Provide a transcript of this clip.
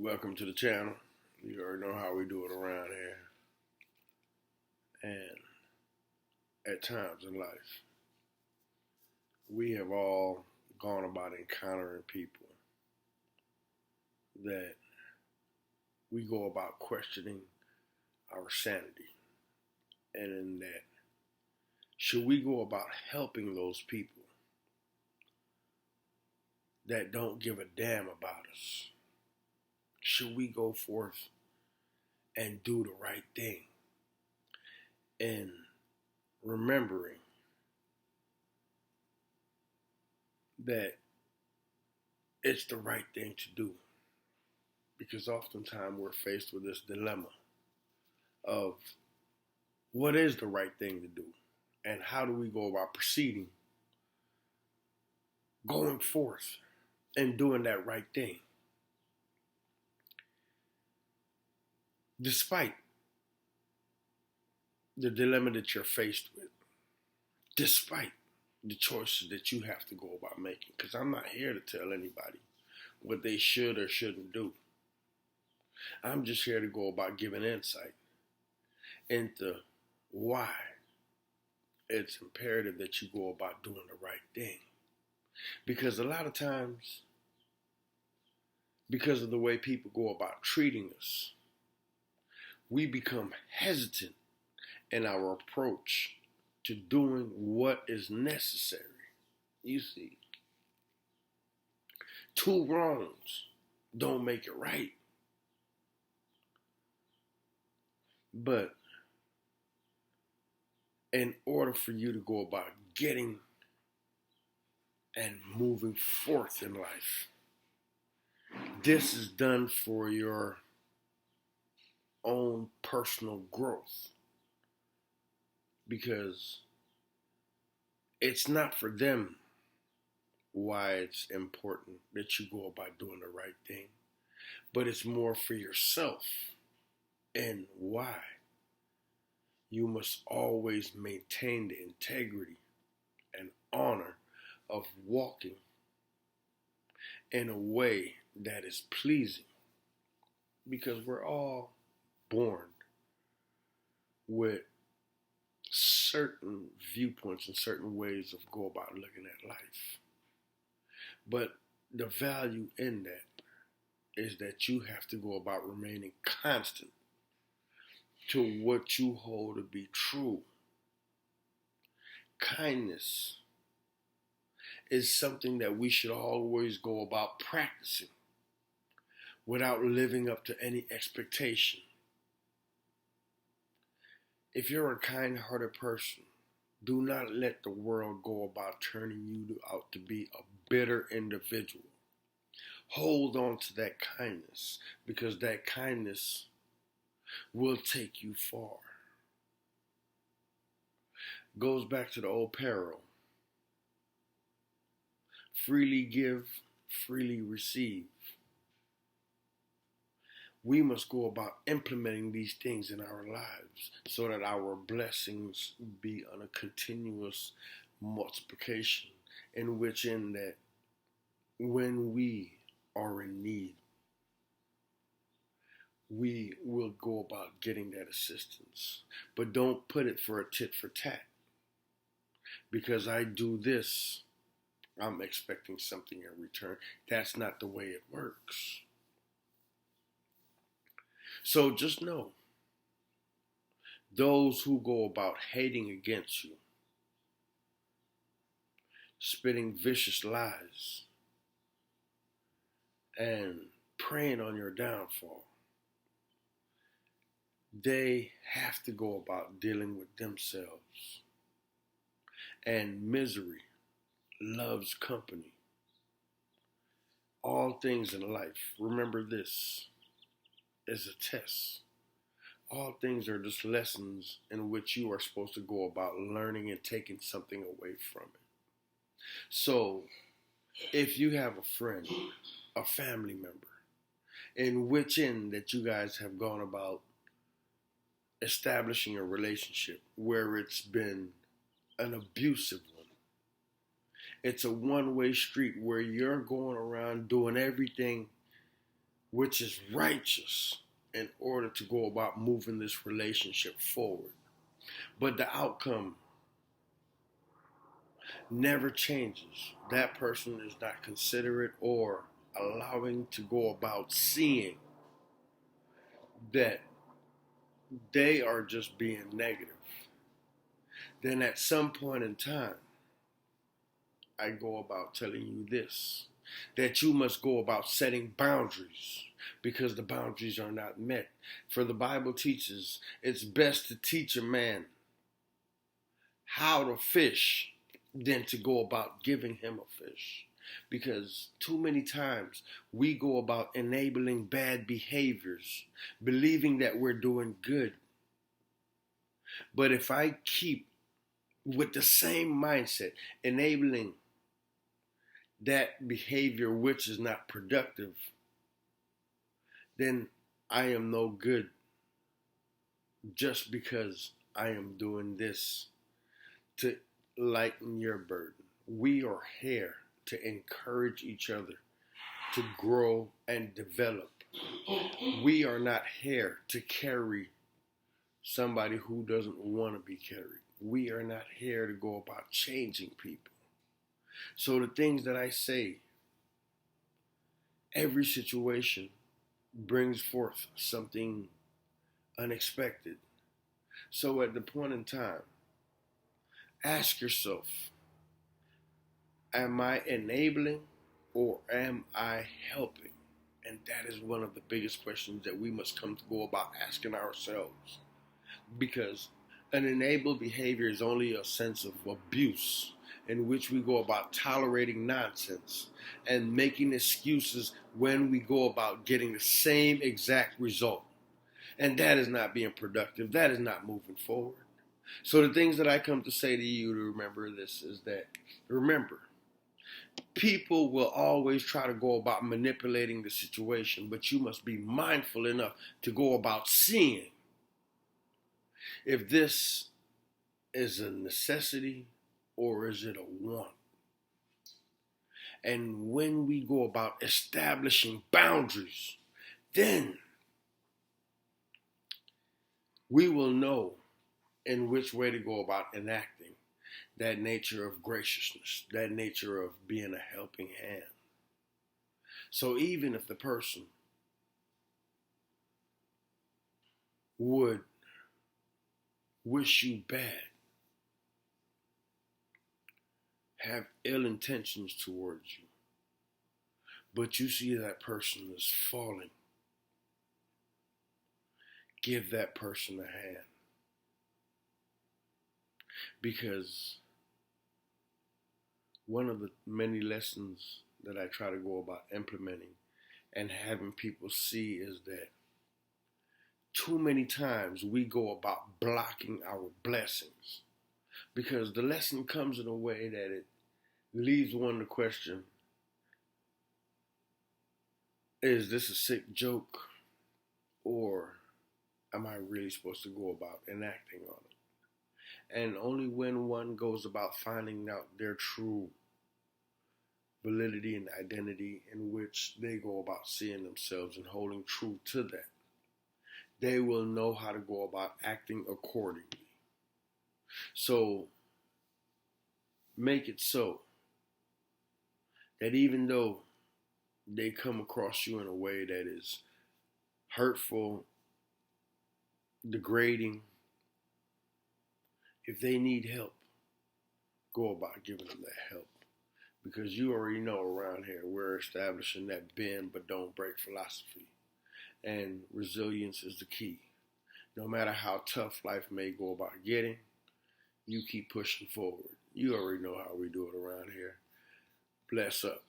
Welcome to the channel. You already know how we do it around here. And at times in life, we have all gone about encountering people that we go about questioning our sanity. And in that, should we go about helping those people that don't give a damn about us? Should we go forth and do the right thing? And remembering that it's the right thing to do. Because oftentimes we're faced with this dilemma of what is the right thing to do? And how do we go about proceeding, going forth and doing that right thing? Despite the dilemma that you're faced with, despite the choices that you have to go about making, because I'm not here to tell anybody what they should or shouldn't do. I'm just here to go about giving insight into why it's imperative that you go about doing the right thing. Because a lot of times, because of the way people go about treating us, we become hesitant in our approach to doing what is necessary. You see, two wrongs don't make it right. But in order for you to go about getting and moving forth in life, this is done for your own personal growth. Because it's not for them why it's important that you go about doing the right thing, but it's more for yourself and why you must always maintain the integrity and honor of walking in a way that is pleasing. Because we're all born with certain viewpoints and certain ways of go about looking at life. But the value in that is that you have to go about remaining constant to what you hold to be true. Kindness is something that we should always go about practicing without living up to any expectation. If you're a kind-hearted person, do not let the world go about turning you out to be a bitter individual. Hold on to that kindness, because that kindness will take you far. Goes back to the old parable. Freely give, freely receive. We must go about implementing these things in our lives so that our blessings be on a continuous multiplication, in that when we are in need, we will go about getting that assistance. But don't put it for a tit for tat. Because I do this, I'm expecting something in return. That's not the way it works. So just know, those who go about hating against you, spitting vicious lies, and preying on your downfall, they have to go about dealing with themselves. And misery loves company. All things in life, remember this, is a test. All things are just lessons in which you are supposed to go about learning and taking something away from it. So, if you have a friend, a family member, in which end that you guys have gone about establishing a relationship where it's been an abusive one, it's a one-way street where you're going around doing everything which is righteous, in order to go about moving this relationship forward. But the outcome never changes. That person is not considerate or allowing to go about seeing that they are just being negative. Then at some point in time, I go about telling you this, that you must go about setting boundaries because the boundaries are not met. For the Bible teaches it's best to teach a man how to fish than to go about giving him a fish. Because too many times we go about enabling bad behaviors, believing that we're doing good. But if I keep with the same mindset, enabling that behavior which is not productive, then I am no good just because I am doing this to lighten your burden. We are here to encourage each other to grow and develop. We are not here to carry somebody who doesn't want to be carried. We are not here to go about changing people. So the things that I say, every situation brings forth something unexpected. So at the point in time, ask yourself, am I enabling or am I helping? And that is one of the biggest questions that we must come to go about asking ourselves. Because an enabled behavior is only a sense of abuse in which we go about tolerating nonsense and making excuses when we go about getting the same exact result. And that is not being productive. That is not moving forward. So the things that I come to say to you to remember this is that, remember, people will always try to go about manipulating the situation, but you must be mindful enough to go about seeing if this is a necessity or is it a want. And when we go about establishing boundaries, then we will know in which way to go about enacting that nature of graciousness, that nature of being a helping hand. So even if the person would wish you bad, have ill intentions towards you, but you see that person is falling, give that person a hand. Because one of the many lessons that I try to go about implementing and having people see is that too many times we go about blocking our blessings. Because the lesson comes in a way that it leaves one to question, is this a sick joke? Or am I really supposed to go about enacting on it? And only when one goes about finding out their true validity and identity in which they go about seeing themselves and holding true to that, they will know how to go about acting accordingly. So make it so that even though they come across you in a way that is hurtful, degrading, if they need help, go about giving them that help. Because you already know around here we're establishing that bend but don't break philosophy. And resilience is the key. No matter how tough life may go about getting, you keep pushing forward. You already know how we do it around here. Bless up.